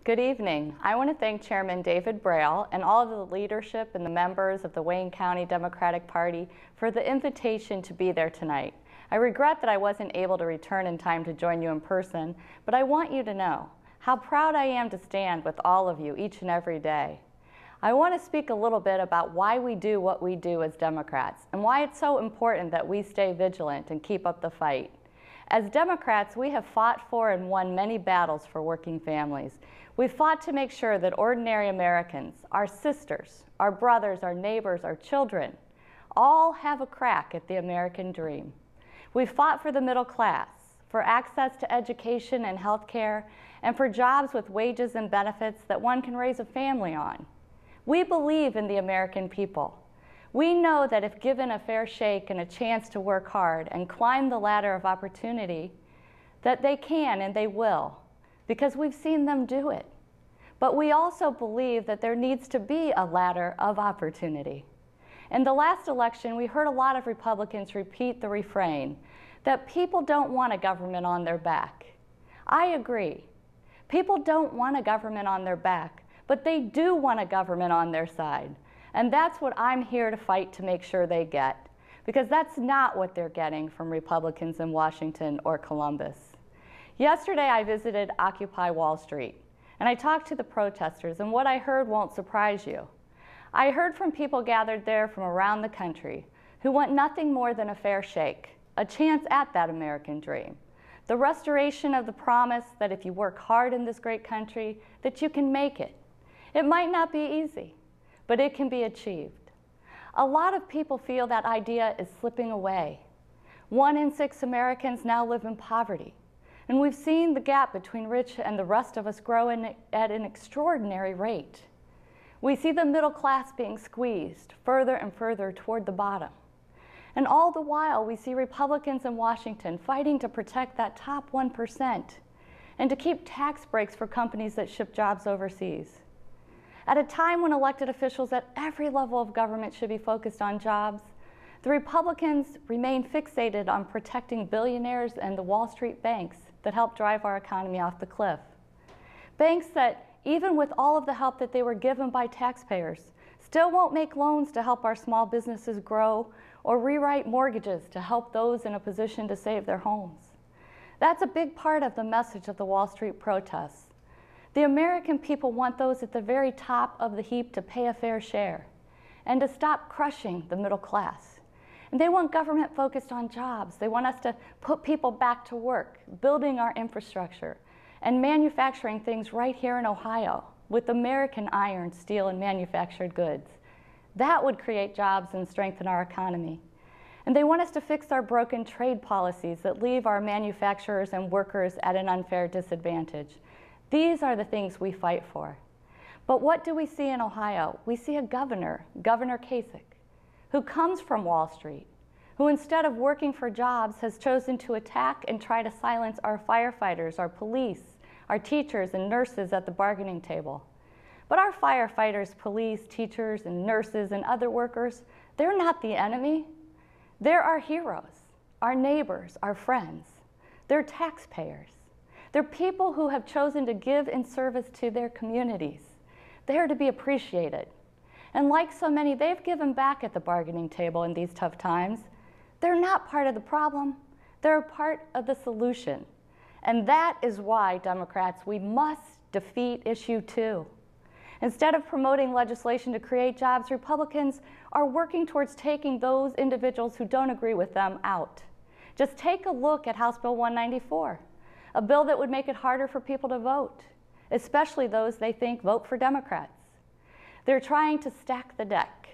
Good evening. I want to thank Chairman David Braille and all of the leadership and the members of the Wayne County Democratic Party for the invitation to be there tonight. I regret that I wasn't able to return in time to join you in person, but I want you to know how proud I am to stand with all of you each and every day. I want to speak a little bit about why we do what we do as Democrats and why it's so important that we stay vigilant and keep up the fight. As Democrats, we have fought for and won many battles for working families. We've fought to make sure that ordinary Americans, our sisters, our brothers, our neighbors, our children, all have a crack at the American dream. We've fought for the middle class, for access to education and health care, and for jobs with wages and benefits that one can raise a family on. We believe in the American people. We know that if given a fair shake and a chance to work hard and climb the ladder of opportunity, that they can and they will, because we've seen them do it. But we also believe that there needs to be a ladder of opportunity. In the last election, we heard a lot of Republicans repeat the refrain that people don't want a government on their back. I agree. People don't want a government on their back, but they do want a government on their side. And that's what I'm here to fight to make sure they get, because that's not what they're getting from Republicans in Washington or Columbus. Yesterday, I visited Occupy Wall Street, and I talked to the protesters, and what I heard won't surprise you. I heard from people gathered there from around the country who want nothing more than a fair shake, a chance at that American dream, the restoration of the promise that if you work hard in this great country, that you can make it. It might not be easy, but it can be achieved. A lot of people feel that idea is slipping away. 1 in 6 Americans now live in poverty. And we've seen the gap between rich and the rest of us grow at an extraordinary rate. We see the middle class being squeezed further and further toward the bottom. And all the while, we see Republicans in Washington fighting to protect that top 1% and to keep tax breaks for companies that ship jobs overseas. At a time when elected officials at every level of government should be focused on jobs, the Republicans remain fixated on protecting billionaires and the Wall Street banks that help drive our economy off the cliff. Banks that, even with all of the help that they were given by taxpayers, still won't make loans to help our small businesses grow or rewrite mortgages to help those in a position to save their homes. That's a big part of the message of the Wall Street protests. The American people want those at the very top of the heap to pay a fair share and to stop crushing the middle class. And they want government focused on jobs. They want us to put people back to work, building our infrastructure, and manufacturing things right here in Ohio with American iron, steel, and manufactured goods. That would create jobs and strengthen our economy. And they want us to fix our broken trade policies that leave our manufacturers and workers at an unfair disadvantage. These are the things we fight for. But what do we see in Ohio? We see a governor, Governor Kasich, who comes from Wall Street, who instead of working for jobs has chosen to attack and try to silence our firefighters, our police, our teachers and nurses at the bargaining table. But our firefighters, police, teachers, and nurses and other workers, they're not the enemy. They're our heroes, our neighbors, our friends. They're taxpayers. They're people who have chosen to give in service to their communities. They're to be appreciated. And like so many, they've given back at the bargaining table in these tough times. They're not part of the problem. They're a part of the solution. And that is why, Democrats, we must defeat issue 2. Instead of promoting legislation to create jobs, Republicans are working towards taking those individuals who don't agree with them out. Just take a look at House Bill 194, a bill that would make it harder for people to vote, especially those they think vote for Democrats. They're trying to stack the deck.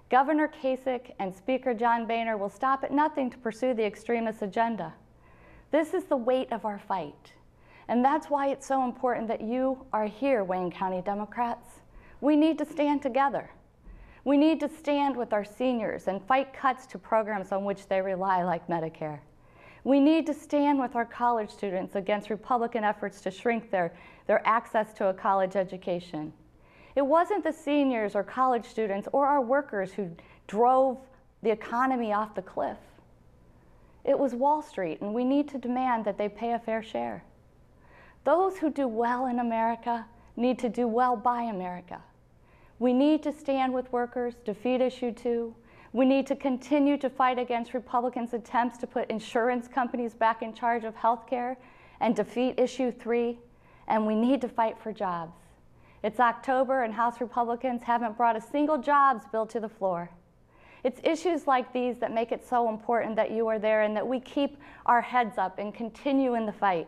Governor Kasich and Speaker John Boehner will stop at nothing to pursue the extremist agenda. This is the weight of our fight. And that's why it's so important that you are here, Wayne County Democrats. We need to stand together. We need to stand with our seniors and fight cuts to programs on which they rely, like Medicare. We need to stand with our college students against Republican efforts to shrink their access to a college education. It wasn't the seniors or college students or our workers who drove the economy off the cliff. It was Wall Street, and we need to demand that they pay a fair share. Those who do well in America, need to do well by America. We need to stand with workers, defeat issue 2. We need to continue to fight against Republicans' attempts to put insurance companies back in charge of health care and defeat issue 3. And we need to fight for jobs. It's October and House Republicans haven't brought a single jobs bill to the floor. It's issues like these that make it so important that you are there and that we keep our heads up and continue in the fight.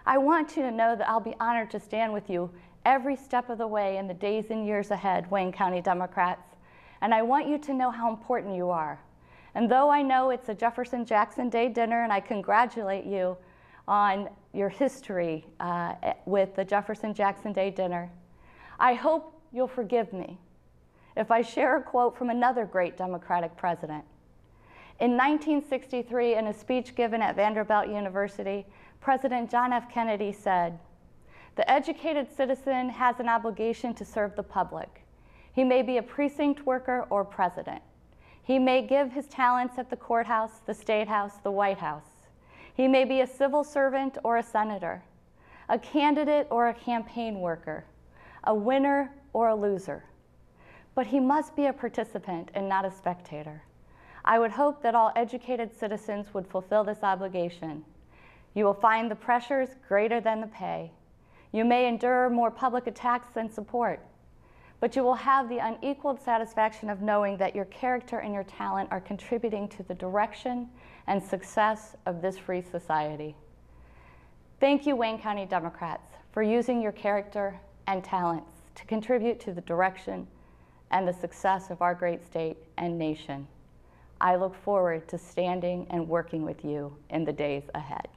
I want you to know that I'll be honored to stand with you every step of the way in the days and years ahead, Wayne County Democrats. And I want you to know how important you are. And though I know it's a Jefferson-Jackson Day dinner, and I congratulate you on your history with the Jefferson-Jackson Day dinner, I hope you'll forgive me if I share a quote from another great Democratic president. In 1963, in a speech given at Vanderbilt University, President John F. Kennedy said, "The educated citizen has an obligation to serve the public. He may be a precinct worker or president. He may give his talents at the courthouse, the State House, the White House. He may be a civil servant or a senator, a candidate or a campaign worker, a winner or a loser. But he must be a participant and not a spectator. I would hope that all educated citizens would fulfill this obligation. You will find the pressures greater than the pay. You may endure more public attacks than support, but you will have the unequaled satisfaction of knowing that your character and your talent are contributing to the direction and success of this free society." Thank you, Wayne County Democrats, for using your character and talents to contribute to the direction and the success of our great state and nation. I look forward to standing and working with you in the days ahead.